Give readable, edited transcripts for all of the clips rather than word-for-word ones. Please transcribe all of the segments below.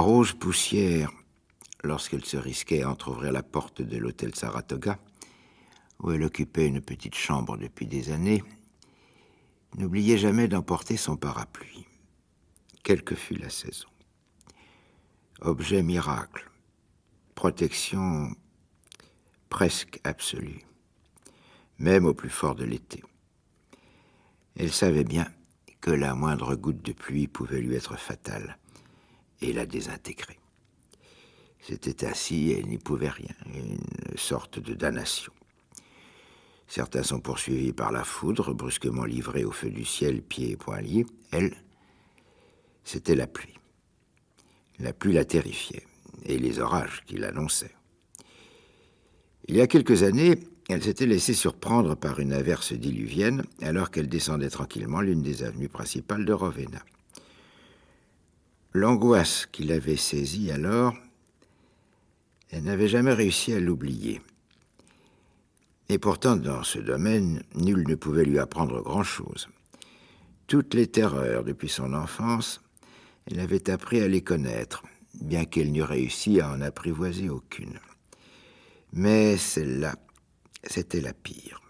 Rose Poussière, lorsqu'elle se risquait à entrouvrir la porte de l'hôtel Saratoga, où elle occupait une petite chambre depuis des années, n'oubliait jamais d'emporter son parapluie, quelle que fût la saison. Objet miracle, protection presque absolue, même au plus fort de l'été. Elle savait bien que la moindre goutte de pluie pouvait lui être fatale et la désintégrer. C'était ainsi et elle n'y pouvait rien, une sorte de damnation. Certains sont poursuivis par la foudre, brusquement livrés au feu du ciel, pieds et poings liés. Elle, c'était la pluie. La pluie la terrifiait, et les orages qui l'annonçaient. Il y a quelques années, elle s'était laissée surprendre par une averse diluvienne, alors qu'elle descendait tranquillement l'une des avenues principales de Ravenna. L'angoisse qui l'avait saisie alors, elle n'avait jamais réussi à l'oublier. Et pourtant, dans ce domaine, nul ne pouvait lui apprendre grand-chose. Toutes les terreurs depuis son enfance, elle avait appris à les connaître, bien qu'elle n'eût réussi à en apprivoiser aucune. Mais celle-là, c'était la pire.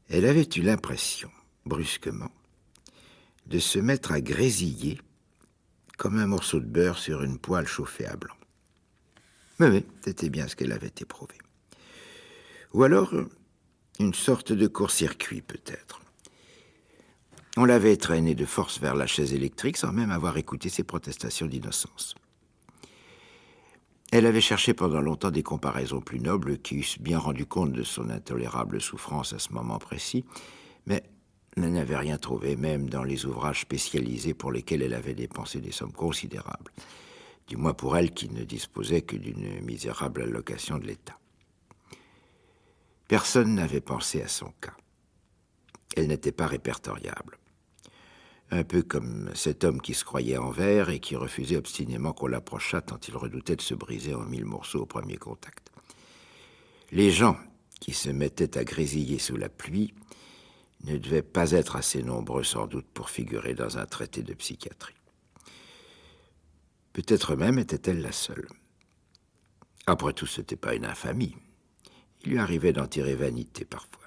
Elle avait eu l'impression, brusquement, de se mettre à grésiller comme un morceau de beurre sur une poêle chauffée à blanc. Mais c'était bien ce qu'elle avait éprouvé. Ou alors, une sorte de court-circuit, peut-être. On l'avait traînée de force vers la chaise électrique sans même avoir écouté ses protestations d'innocence. Elle avait cherché pendant longtemps des comparaisons plus nobles qui eussent bien rendu compte de son intolérable souffrance à ce moment précis, mais elle n'avait rien trouvé, même dans les ouvrages spécialisés pour lesquels elle avait dépensé des sommes considérables, du moins pour elle qui ne disposait que d'une misérable allocation de l'État. Personne n'avait pensé à son cas. Elle n'était pas répertoriable. Un peu comme cet homme qui se croyait en verre et qui refusait obstinément qu'on l'approchât tant il redoutait de se briser en 1000 morceaux au premier contact. Les gens qui se mettaient à grésiller sous la pluie ne devaient pas être assez nombreux sans doute pour figurer dans un traité de psychiatrie. Peut-être même était-elle la seule. Après tout, ce n'était pas une infamie. Il lui arrivait d'en tirer vanité parfois.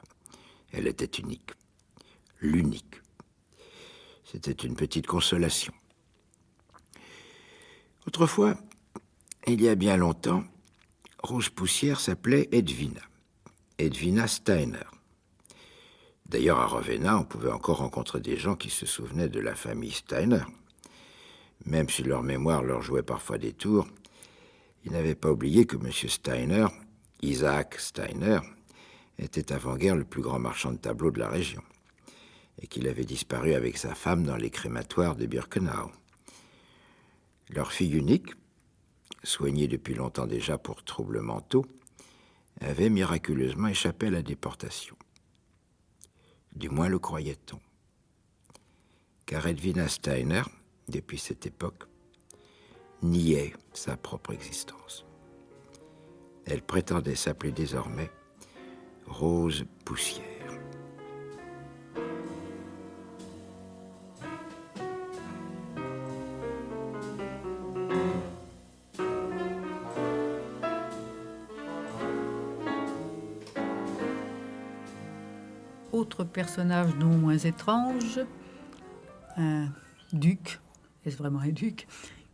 Elle était unique. L'unique. C'était une petite consolation. Autrefois, il y a bien longtemps, Rose Poussière s'appelait Edwina. Edwina Steiner. D'ailleurs, à Ravenna, on pouvait encore rencontrer des gens qui se souvenaient de la famille Steiner. Même si leur mémoire leur jouait parfois des tours, ils n'avaient pas oublié que M. Steiner, Isaac Steiner, était avant-guerre le plus grand marchand de tableaux de la région, et qu'il avait disparu avec sa femme dans les crématoires de Birkenau. Leur fille unique, soignée depuis longtemps déjà pour troubles mentaux, avait miraculeusement échappé à la déportation. Du moins le croyait-on. Car Edwina Steiner, depuis cette époque, niait sa propre existence. Elle prétendait s'appeler désormais Rose Poussière. Autre personnage non moins étrange, un duc, est-ce vraiment un duc,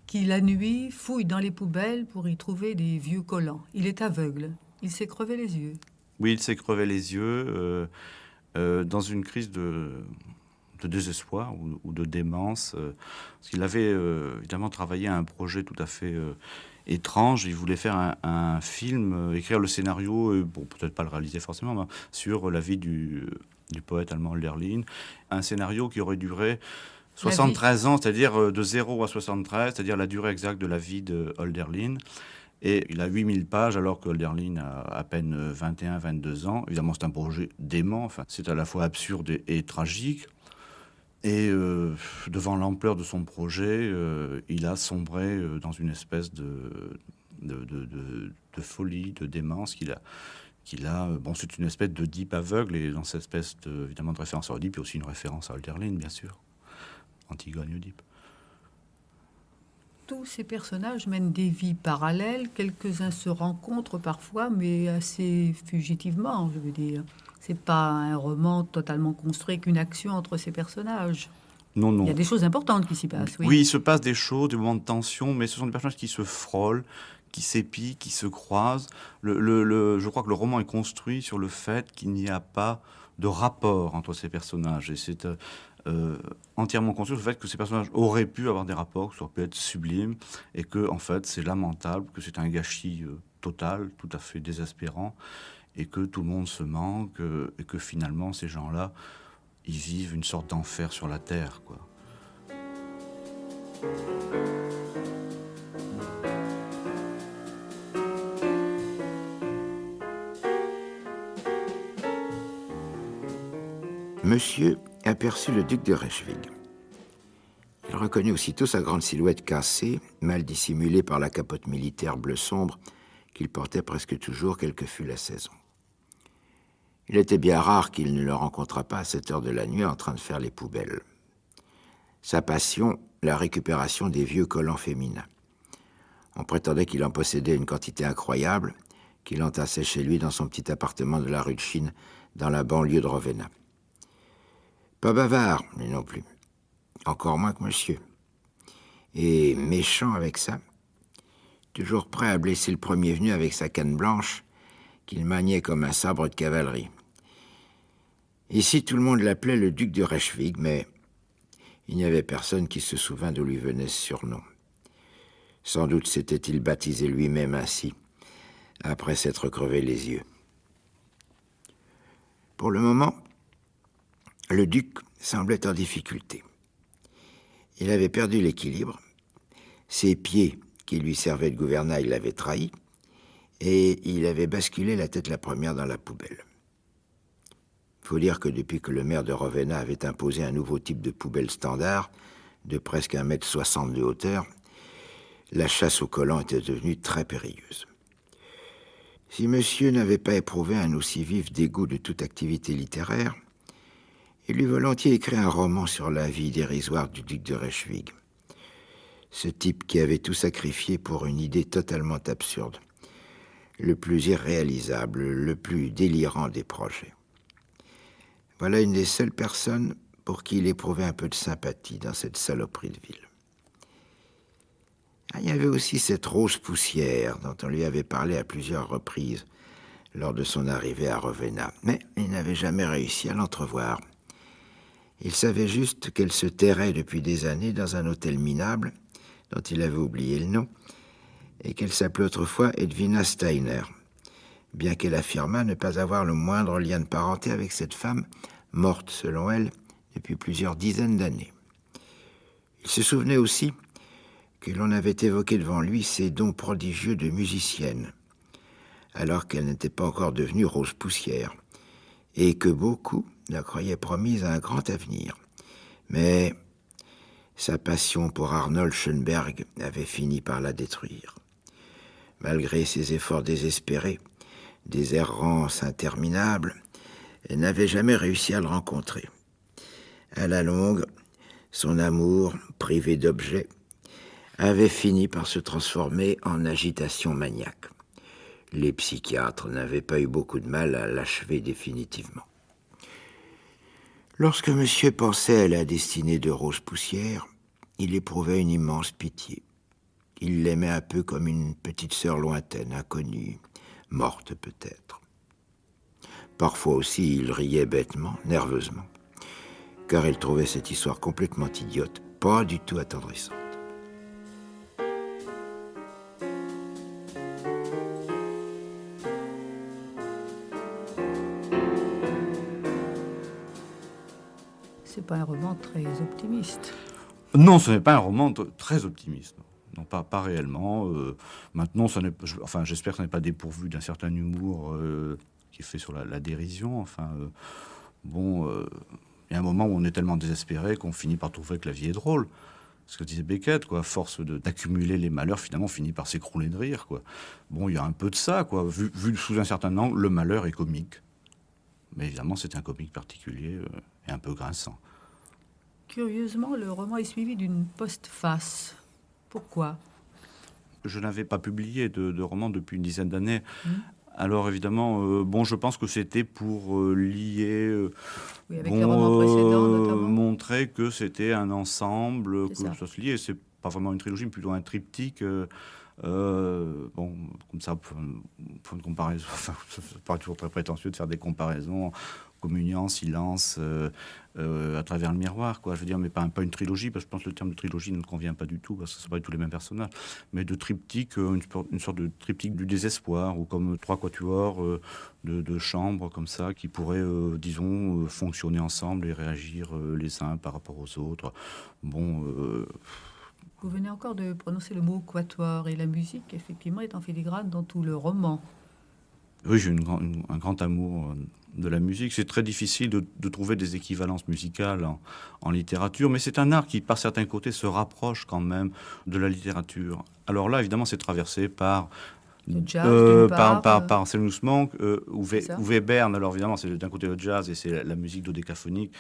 qui la nuit fouille dans les poubelles pour y trouver des vieux collants. Il est aveugle, il s'est crevé les yeux. Oui, il s'est crevé les yeux dans une crise de désespoir ou de démence, parce qu'il avait évidemment travaillé à un projet tout à fait étrange. Il voulait faire un film, écrire le scénario, bon, peut-être pas le réaliser forcément, mais sur la vie du poète allemand Hölderlin. Un scénario qui aurait duré 73 ans, c'est-à-dire de 0 à 73, c'est-à-dire la durée exacte de la vie de Hölderlin. Et il a 8000 pages alors que Hölderlin a à peine 21, 22 ans. Évidemment, c'est un projet dément. Enfin, c'est à la fois absurde et tragique. Et devant l'ampleur de son projet, il a sombré dans une espèce de folie, de démence bon, c'est une espèce de Oedipe aveugle, et dans cette espèce évidemment de référence à Oedipe, il y a aussi une référence à Hölderlin, bien sûr. Antigone et Oedipe. tous ces personnages mènent des vies parallèles. Quelques-uns se rencontrent parfois, mais assez fugitivement, je veux dire. C'est pas un roman totalement construit qu'une action entre ces personnages. Non, Il y a non. des choses importantes qui s'y passent, oui. Oui, il se passe des choses, des moments de tension, mais ce sont des personnages qui se frôlent, qui s'épient, qui se croisent. Je crois que le roman est construit sur le fait qu'il n'y a pas de rapport entre ces personnages. Et c'est entièrement construit sur le fait que ces personnages auraient pu avoir des rapports, que ça aurait pu être sublime, et que, en fait, c'est lamentable, que c'est un gâchis total, tout à fait désespérant, et que tout le monde se manque, et que finalement, ces gens-là, ils vivent une sorte d'enfer sur la terre, quoi. Monsieur aperçut le duc de Reichswig. Il reconnut aussitôt sa grande silhouette cassée, mal dissimulée par la capote militaire bleu sombre qu'il portait presque toujours, quelle que fût la saison. Il était bien rare qu'il ne le rencontrât pas à cette heure de la nuit en train de faire les poubelles. Sa passion, la récupération des vieux collants féminins. On prétendait qu'il en possédait une quantité incroyable, qu'il entassait chez lui dans son petit appartement de la rue de Chine, dans la banlieue de Ravenna. Pas bavard, lui non plus. Encore moins que monsieur. Et méchant avec ça. Toujours prêt à blesser le premier venu avec sa canne blanche, qu'il maniait comme un sabre de cavalerie. Ici, tout le monde l'appelait le duc de Reichswig, mais il n'y avait personne qui se souvint d'où lui venait ce surnom. Sans doute s'était-il baptisé lui-même ainsi, après s'être crevé les yeux. Pour le moment, le duc semblait en difficulté. Il avait perdu l'équilibre, ses pieds, qui lui servaient de gouvernail, l'avaient trahi, et il avait basculé la tête la première dans la poubelle. Il faut dire que depuis que le maire de Ravenna avait imposé un nouveau type de poubelle standard, de presque 1,60 m de hauteur, la chasse aux collants était devenue très périlleuse. Si monsieur n'avait pas éprouvé un aussi vif dégoût de toute activité littéraire, il eût volontiers écrit un roman sur la vie dérisoire du duc de Reichswig. Ce type qui avait tout sacrifié pour une idée totalement absurde, le plus irréalisable, le plus délirant des projets. Voilà une des seules personnes pour qui il éprouvait un peu de sympathie dans cette saloperie de ville. Il y avait aussi cette rose poussière dont on lui avait parlé à plusieurs reprises lors de son arrivée à Ravenna, mais il n'avait jamais réussi à l'entrevoir. Il savait juste qu'elle se terrait depuis des années dans un hôtel minable dont il avait oublié le nom, et qu'elle s'appelait autrefois Edwina Steiner, bien qu'elle affirmât ne pas avoir le moindre lien de parenté avec cette femme, morte, selon elle, depuis plusieurs dizaines d'années. Il se souvenait aussi que l'on avait évoqué devant lui ses dons prodigieux de musicienne, alors qu'elle n'était pas encore devenue rose poussière, et que beaucoup la croyaient promise à un grand avenir. Mais sa passion pour Arnold Schönberg avait fini par la détruire. Malgré ses efforts désespérés, des errances interminables, elle n'avait jamais réussi à le rencontrer. À la longue, son amour, privé d'objet, avait fini par se transformer en agitation maniaque. Les psychiatres n'avaient pas eu beaucoup de mal à l'achever définitivement. Lorsque monsieur pensait à la destinée de Rose Poussière, il éprouvait une immense pitié. Il l'aimait un peu comme une petite sœur lointaine, inconnue, morte peut-être. Parfois aussi, il riait bêtement, nerveusement, car il trouvait cette histoire complètement idiote, pas du tout attendrissante. C'est pas un roman très optimiste. Non, ce n'est pas un roman très optimiste. Non, pas réellement. Maintenant, j'espère que ça n'est pas dépourvu d'un certain humour qui est fait sur la dérision. Il y a un moment où on est tellement désespéré qu'on finit par trouver que la vie est drôle. Ce que disait Beckett, quoi, à force d'accumuler les malheurs, finalement, on finit par s'écrouler de rire, quoi. Bon, il y a un peu de ça, quoi. Vu sous un certain angle, le malheur est comique. Mais évidemment, c'est un comique particulier et un peu grinçant. Curieusement, le roman est suivi d'une postface. Pourquoi? Je n'avais pas publié de roman depuis une dizaine d'années. Mmh. Alors évidemment, je pense que c'était pour lier, Oui, avec les romans précédents, notamment. montrer que c'était un ensemble, C'est que ça. ça se liait. C'est pas vraiment une trilogie, mais plutôt un triptyque. Comme ça, pour une comparaison, enfin, ça paraît toujours très prétentieux de faire des comparaisons. Communion, silence, à travers le miroir, quoi. Je veux dire, mais pas une trilogie, parce que je pense que le terme de trilogie ne convient pas du tout, parce que ce sont pas du tout les mêmes personnages. Mais de triptyque, une sorte de triptyque du désespoir, ou comme trois quatuors de chambres, comme ça, qui pourraient, disons, fonctionner ensemble et réagir les uns par rapport aux autres. Bon. Vous venez encore de prononcer le mot quatuor, et la musique, effectivement, est en filigrane dans tout le roman. Oui, j'ai un grand amour de la musique. C'est très difficile de trouver des équivalences musicales en littérature, mais c'est un art qui, par certains côtés, se rapproche quand même de la littérature. Alors là, évidemment, c'est traversé par Le jazz, d'une part. par Anselmus Monk C'est ça. ou Webern. Alors évidemment, c'est d'un côté le jazz et c'est la musique dodécaphonique,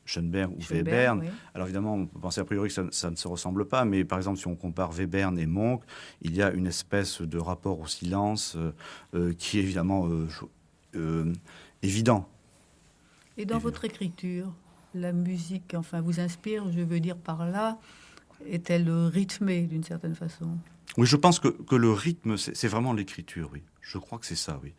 Schoenberg ou Schoenberg, Webern. oui. Alors évidemment, on peut penser a priori que ça ne se ressemble pas, mais par exemple, si on compare Webern et Monk, il y a une espèce de rapport au silence qui est évidemment évident. Et dans votre écriture, la musique, enfin, vous inspire, je veux dire par là, est-elle rythmée d'une certaine façon? Oui, je pense que le rythme, c'est vraiment l'écriture, oui. Je crois que c'est ça, oui.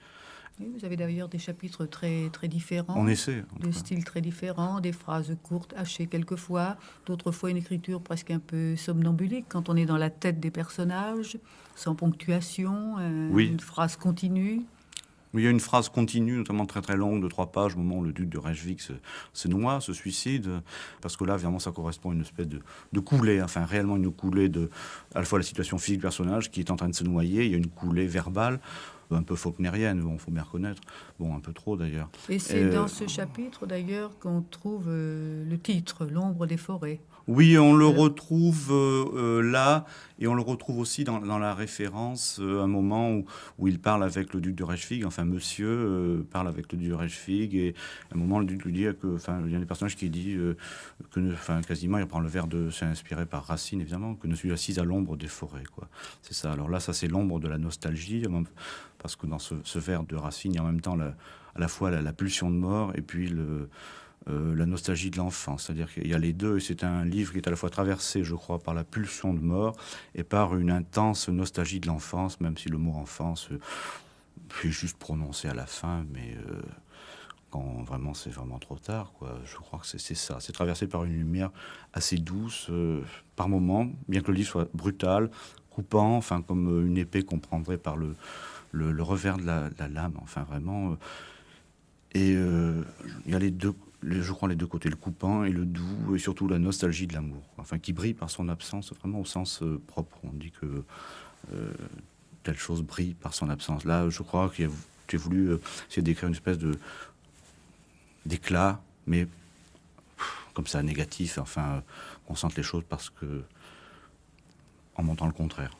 Oui, vous avez d'ailleurs des chapitres très, très différents, On essaie. En tout de cas. styles très différents, des phrases courtes, hachées quelquefois, d'autres fois une écriture presque un peu somnambulique, quand on est dans la tête des personnages, sans ponctuation, Oui. une phrase continue. Il y a une phrase continue, notamment très très longue, de 3 pages, au moment où le duc de Rejvik se noie, se suicide, parce que là, évidemment, ça correspond à une espèce de coulée, enfin réellement une coulée de, à la fois la situation physique du personnage qui est en train de se noyer, il y a une coulée verbale, un peu faulknerienne, bon, faut bien reconnaître, bon, un peu trop d'ailleurs. Et c'est dans ce chapitre d'ailleurs qu'on trouve le titre, L'ombre des forêts. Oui, on le Alors- retrouve là, et on le retrouve aussi dans la référence, un moment où il parle avec le duc de Rejvik, enfin monsieur parle avec le duc de Rejvik, et à un moment le duc lui dit que, enfin, il y a des personnages qui dit enfin, quasiment, il reprend le vers c'est inspiré par Racine évidemment, que ne suis assise à l'ombre des forêts, quoi. C'est ça. Alors là, ça c'est l'ombre de la nostalgie, parce que dans ce vers de Racine, il y a en même temps à la fois la pulsion de mort et puis la nostalgie de l'enfance. C'est-à-dire qu'il y a les deux, et c'est un livre qui est à la fois traversé, je crois, par la pulsion de mort et par une intense nostalgie de l'enfance, même si le mot enfance est juste prononcé à la fin, mais quand vraiment c'est vraiment trop tard, quoi. Je crois que c'est ça. C'est traversé par une lumière assez douce, par moments, bien que le livre soit brutal, coupant, enfin comme une épée qu'on prendrait par le revers de la lame, enfin vraiment. Et il y a je crois les deux côtés, le coupant et le doux, et surtout la nostalgie de l'amour, enfin qui brille par son absence, vraiment au sens propre. On dit que telle chose brille par son absence. Là, je crois que j'ai voulu essayer d'écrire une espèce d'éclat, mais comme ça négatif. Enfin, on sente les choses parce que en montrant le contraire.